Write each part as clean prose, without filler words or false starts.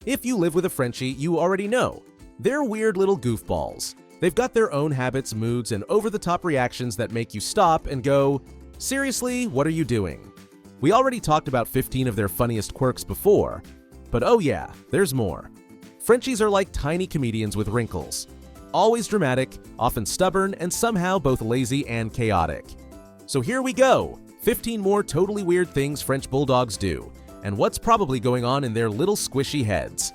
If you live with a Frenchie, you already know. They're weird little goofballs. They've got their own habits, moods, and over-the-top reactions that make you stop and go, seriously, what are you doing? We already talked about 15 of their funniest quirks before, but oh yeah, there's more. Frenchies are like tiny comedians with wrinkles. Always dramatic, often stubborn, and somehow both lazy and chaotic. So here we go, 15 more totally weird things French Bulldogs do, and what's probably going on in their little squishy heads.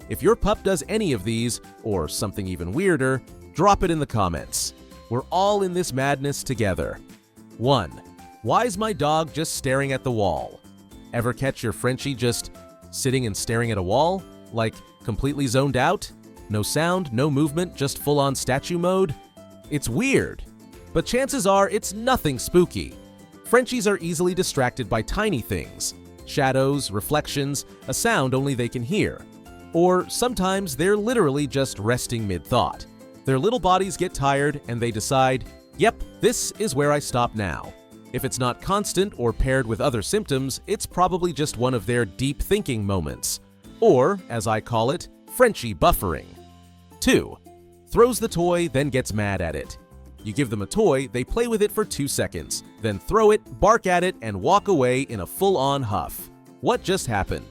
If your pup does any of these, or something even weirder, drop it in the comments. We're all in this madness together. 1. Why is my dog just staring at the wall? Ever catch your Frenchie just sitting and staring at a wall? Like completely zoned out? No sound, no movement, just full-on statue mode? It's weird. But chances are it's nothing spooky. Frenchies are easily distracted by tiny things. Shadows, reflections, a sound only they can hear. Or sometimes they're literally just resting mid-thought. Their little bodies get tired and they decide, yep, this is where I stop now. If it's not constant or paired with other symptoms, it's probably just one of their deep thinking moments. Or, as I call it, Frenchie buffering. 2. Throws the toy, then gets mad at it. You give them a toy, they play with it for 2 seconds, then throw it, bark at it, and walk away in a full-on huff. What just happened?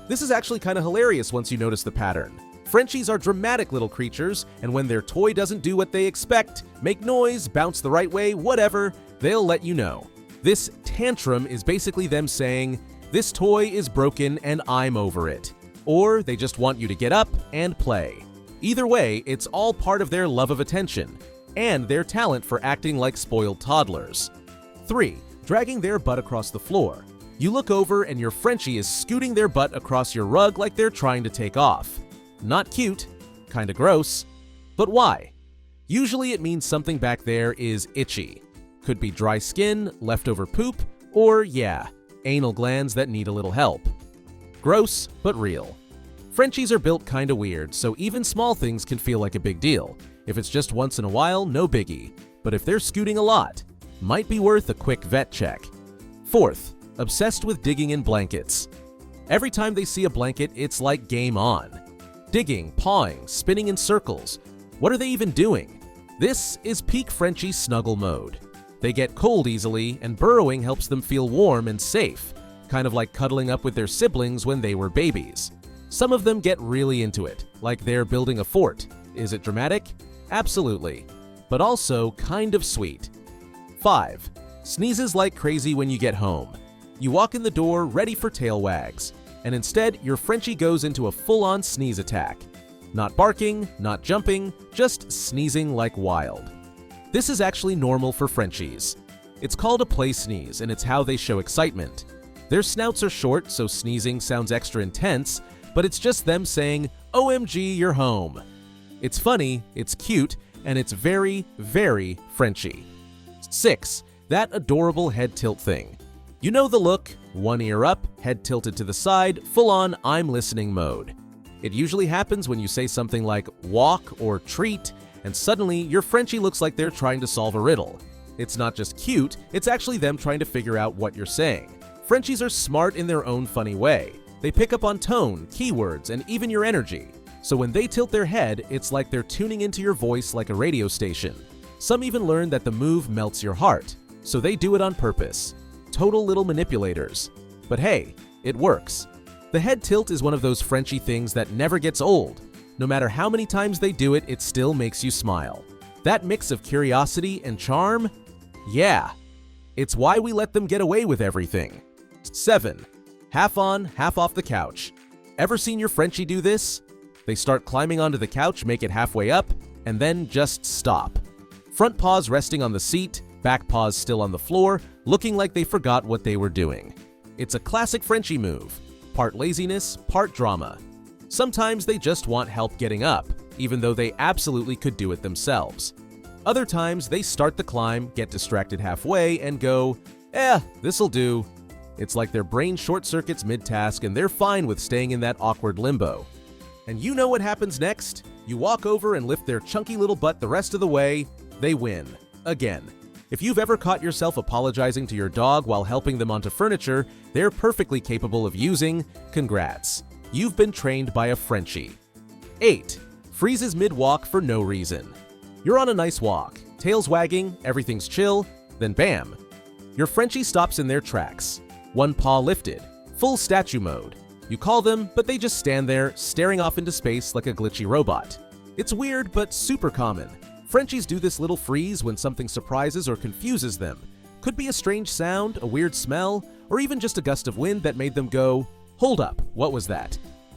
This is actually kind of hilarious once you notice the pattern. Frenchies are dramatic little creatures, and when their toy doesn't do what they expect, make noise, bounce the right way, whatever, they'll let you know. This tantrum is basically them saying, this toy is broken and I'm over it. Or they just want you to get up and play. Either way, it's all part of their love of attention and their talent for acting like spoiled toddlers. 3. Dragging their butt across the floor. You look over and your Frenchie is scooting their butt across your rug like they're trying to take off. Not cute, kinda gross, but why? Usually it means something back there is itchy. Could be dry skin, leftover poop, or yeah, anal glands that need a little help. Gross, but real. Frenchies are built kinda weird, so even small things can feel like a big deal. If it's just once in a while, no biggie. But if they're scooting a lot, might be worth a quick vet check. 4th, obsessed with digging in blankets. Every time they see a blanket, it's like game on. Digging, pawing, spinning in circles. What are they even doing? This is peak Frenchie snuggle mode. They get cold easily, and burrowing helps them feel warm and safe, kind of like cuddling up with their siblings when they were babies. Some of them get really into it, like they're building a fort. Is it dramatic? Absolutely. But also kind of sweet. 5. Sneezes like crazy when you get home. You walk in the door ready for tail wags, and instead your Frenchie goes into a full-on sneeze attack. Not barking, not jumping, just sneezing like wild. This is actually normal for Frenchies. It's called a play sneeze, and it's how they show excitement. Their snouts are short, so sneezing sounds extra intense, but it's just them saying, OMG, you're home. It's funny, it's cute, and it's very, very Frenchie. 6. That adorable head tilt thing. You know the look, one ear up, head tilted to the side, full-on I'm listening mode. It usually happens when you say something like walk or treat, and suddenly your Frenchie looks like they're trying to solve a riddle. It's not just cute, it's actually them trying to figure out what you're saying. Frenchies are smart in their own funny way. They pick up on tone, keywords, and even your energy. So when they tilt their head, it's like they're tuning into your voice like a radio station. Some even learn that the move melts your heart, so they do it on purpose. Total little manipulators. But hey, it works. The head tilt is one of those Frenchie things that never gets old. No matter how many times they do it, it still makes you smile. That mix of curiosity and charm? Yeah. It's why we let them get away with everything. 7. Half on, half off the couch. Ever seen your Frenchie do this? They start climbing onto the couch, make it halfway up, and then just stop. Front paws resting on the seat, back paws still on the floor, looking like they forgot what they were doing. It's a classic Frenchie move. Part laziness, part drama. Sometimes they just want help getting up, even though they absolutely could do it themselves. Other times they start the climb, get distracted halfway, and go, this'll do. It's like their brain short-circuits mid-task and they're fine with staying in that awkward limbo. And you know what happens next? You walk over and lift their chunky little butt the rest of the way, they win. Again. If you've ever caught yourself apologizing to your dog while helping them onto furniture they're perfectly capable of using, congrats. You've been trained by a Frenchie. 8. Freezes mid-walk for no reason. You're on a nice walk, tails wagging, everything's chill, then bam! Your Frenchie stops in their tracks. One paw lifted, full statue mode. You call them, but they just stand there, staring off into space like a glitchy robot. It's weird, but super common. Frenchies do this little freeze when something surprises or confuses them. Could be a strange sound, a weird smell, or even just a gust of wind that made them go, "Hold up, what was that?"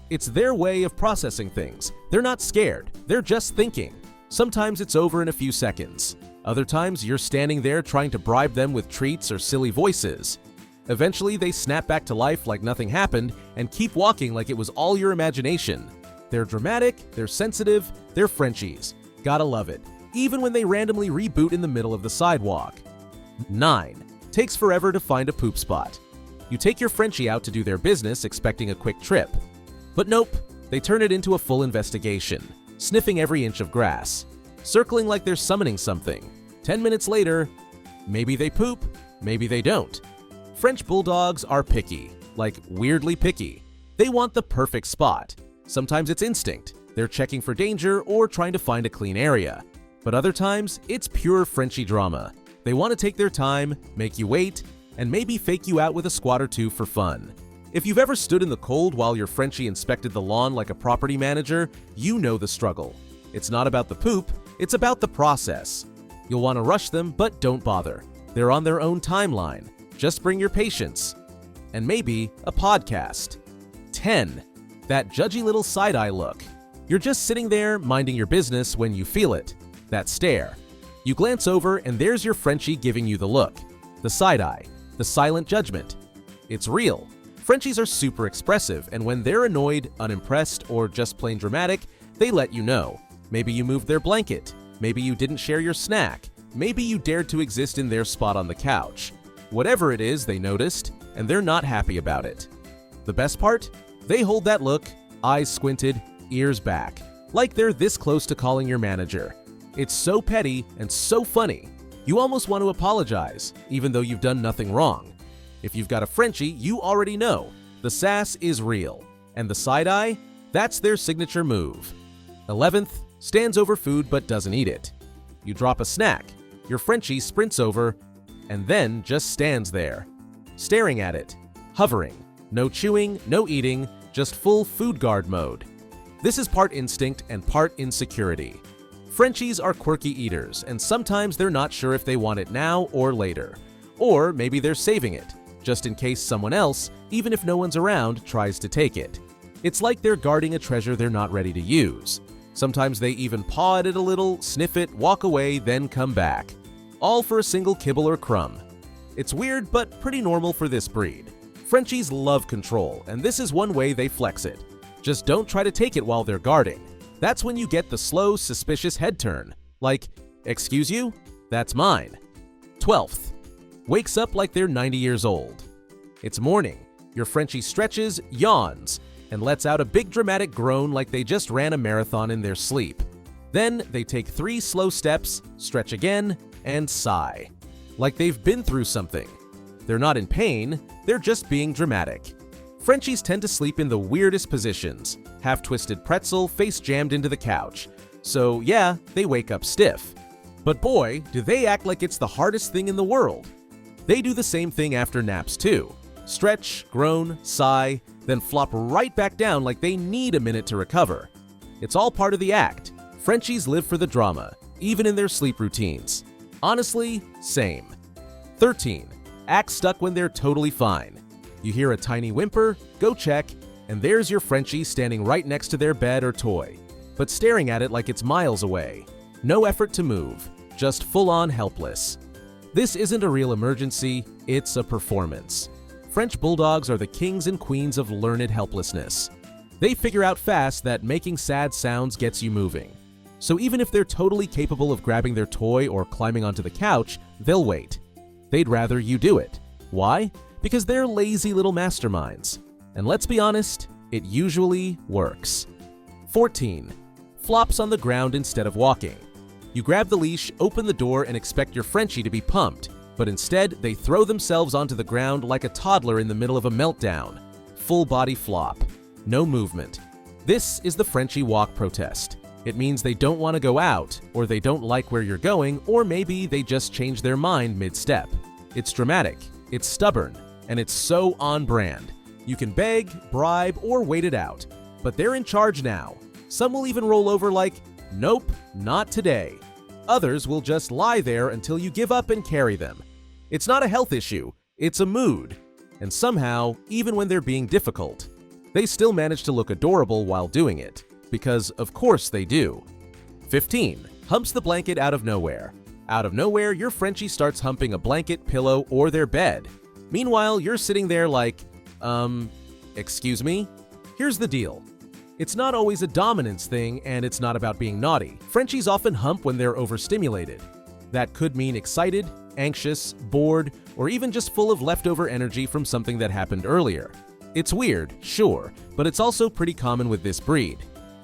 It's their way of processing things. They're not scared, they're just thinking. Sometimes it's over in a few seconds. Other times you're standing there trying to bribe them with treats or silly voices. Eventually they snap back to life like nothing happened and keep walking like it was all your imagination. They're dramatic, they're sensitive, they're Frenchies. Gotta love it, even when they randomly reboot in the middle of the sidewalk. 9. Takes forever to find a poop spot. You take your Frenchie out to do their business expecting a quick trip. But nope, they turn it into a full investigation, sniffing every inch of grass, circling like they're summoning something. 10 minutes later, maybe they poop, maybe they don't. French Bulldogs are picky, like weirdly picky. They want the perfect spot. Sometimes it's instinct. They're checking for danger or trying to find a clean area. But other times, it's pure Frenchie drama. They want to take their time, make you wait, and maybe fake you out with a squat or two for fun. If you've ever stood in the cold while your Frenchie inspected the lawn like a property manager, you know the struggle. It's not about the poop, it's about the process. You'll want to rush them, but don't bother. They're on their own timeline. Just bring your patience. And maybe a podcast. 10. That judgy little side-eye look. You're just sitting there minding your business when you feel it. That stare. You glance over and there's your Frenchie giving you the look. The side-eye. The silent judgment. It's real. Frenchies are super expressive, and when they're annoyed, unimpressed, or just plain dramatic, they let you know. Maybe you moved their blanket. Maybe you didn't share your snack. Maybe you dared to exist in their spot on the couch. Whatever it is, they noticed, and they're not happy about it. The best part? They hold that look, eyes squinted, ears back, like they're this close to calling your manager. It's so petty and so funny. You almost want to apologize, even though you've done nothing wrong. If you've got a Frenchie, you already know. The sass is real. And the side-eye? That's their signature move. 11th, stands over food but doesn't eat it. You drop a snack. Your Frenchie sprints over and then just stands there, staring at it, hovering. No chewing, no eating, just full food guard mode. This is part instinct and part insecurity. Frenchies are quirky eaters, and sometimes they're not sure if they want it now or later. Or maybe they're saving it, just in case someone else, even if no one's around, tries to take it. It's like they're guarding a treasure they're not ready to use. Sometimes they even paw at it a little, sniff it, walk away, then come back. All for a single kibble or crumb. It's weird, but pretty normal for this breed. Frenchies love control, and this is one way they flex it. Just don't try to take it while they're guarding. That's when you get the slow, suspicious head turn. Like, "Excuse you? That's mine." 12th. Wakes up like they're 90 years old. It's morning. Your Frenchie stretches, yawns, and lets out a big dramatic groan like they just ran a marathon in their sleep. Then they take 3 slow steps, stretch again, and sigh. Like they've been through something. They're not in pain, they're just being dramatic. Frenchies tend to sleep in the weirdest positions, half-twisted pretzel face jammed into the couch. So yeah, they wake up stiff. But boy, do they act like it's the hardest thing in the world. They do the same thing after naps too. Stretch, groan, sigh, then flop right back down like they need a minute to recover. It's all part of the act. Frenchies live for the drama, even in their sleep routines. Honestly, same. 13. Act stuck when they're totally fine. You hear a tiny whimper, go check, and there's your Frenchie standing right next to their bed or toy, but staring at it like it's miles away. No effort to move, just full-on helpless. This isn't a real emergency, it's a performance. French Bulldogs are the kings and queens of learned helplessness. They figure out fast that making sad sounds gets you moving. So even if they're totally capable of grabbing their toy or climbing onto the couch, they'll wait. They'd rather you do it. Why? Because they're lazy little masterminds. And let's be honest, it usually works. 14. Flops on the ground instead of walking. You grab the leash, open the door, and expect your Frenchie to be pumped, but instead they throw themselves onto the ground like a toddler in the middle of a meltdown. Full body flop. no movement. This is the Frenchie walk protest. It means they don't want to go out, or they don't like where you're going, or maybe they just change their mind mid-step. It's dramatic, it's stubborn, and it's so on brand. You can beg, bribe, or wait it out, but they're in charge now. Some will even roll over like, nope, not today. Others will just lie there until you give up and carry them. It's not a health issue, it's a mood. And somehow, even when they're being difficult, they still manage to look adorable while doing it. Because of course they do. 15. Humps the blanket out of nowhere. Out of nowhere, your Frenchie starts humping a blanket, pillow, or their bed. Meanwhile, you're sitting there like, excuse me? Here's the deal. It's not always a dominance thing, and it's not about being naughty. Frenchies often hump when they're overstimulated. That could mean excited, anxious, bored, or even just full of leftover energy from something that happened earlier. It's weird, sure, but it's also pretty common with this breed.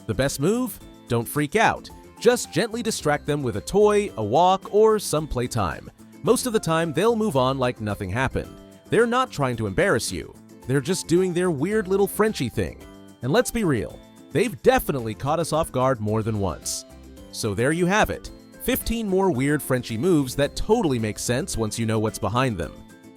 The best move? Don't freak out. Just gently distract them with a toy, a walk, or some playtime. Most of the time, they'll move on like nothing happened. They're not trying to embarrass you. They're just doing their weird little Frenchie thing. And let's be real, they've definitely caught us off guard more than once. So there you have it. 15 more weird Frenchie moves that totally make sense once you know what's behind them.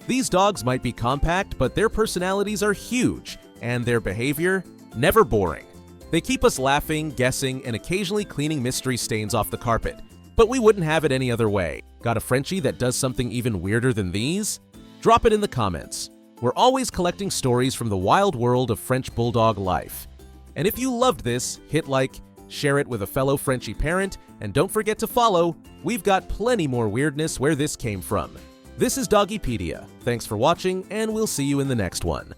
These dogs might be compact, but their personalities are huge, and their behavior, never boring. They keep us laughing, guessing, and occasionally cleaning mystery stains off the carpet. But we wouldn't have it any other way. Got a Frenchie that does something even weirder than these? Drop it in the comments. We're always collecting stories from the wild world of French Bulldog life. And if you loved this, hit like, share it with a fellow Frenchie parent, and don't forget to follow. We've got plenty more weirdness where this came from. This is Doggy Pedia. Thanks for watching, and we'll see you in the next one.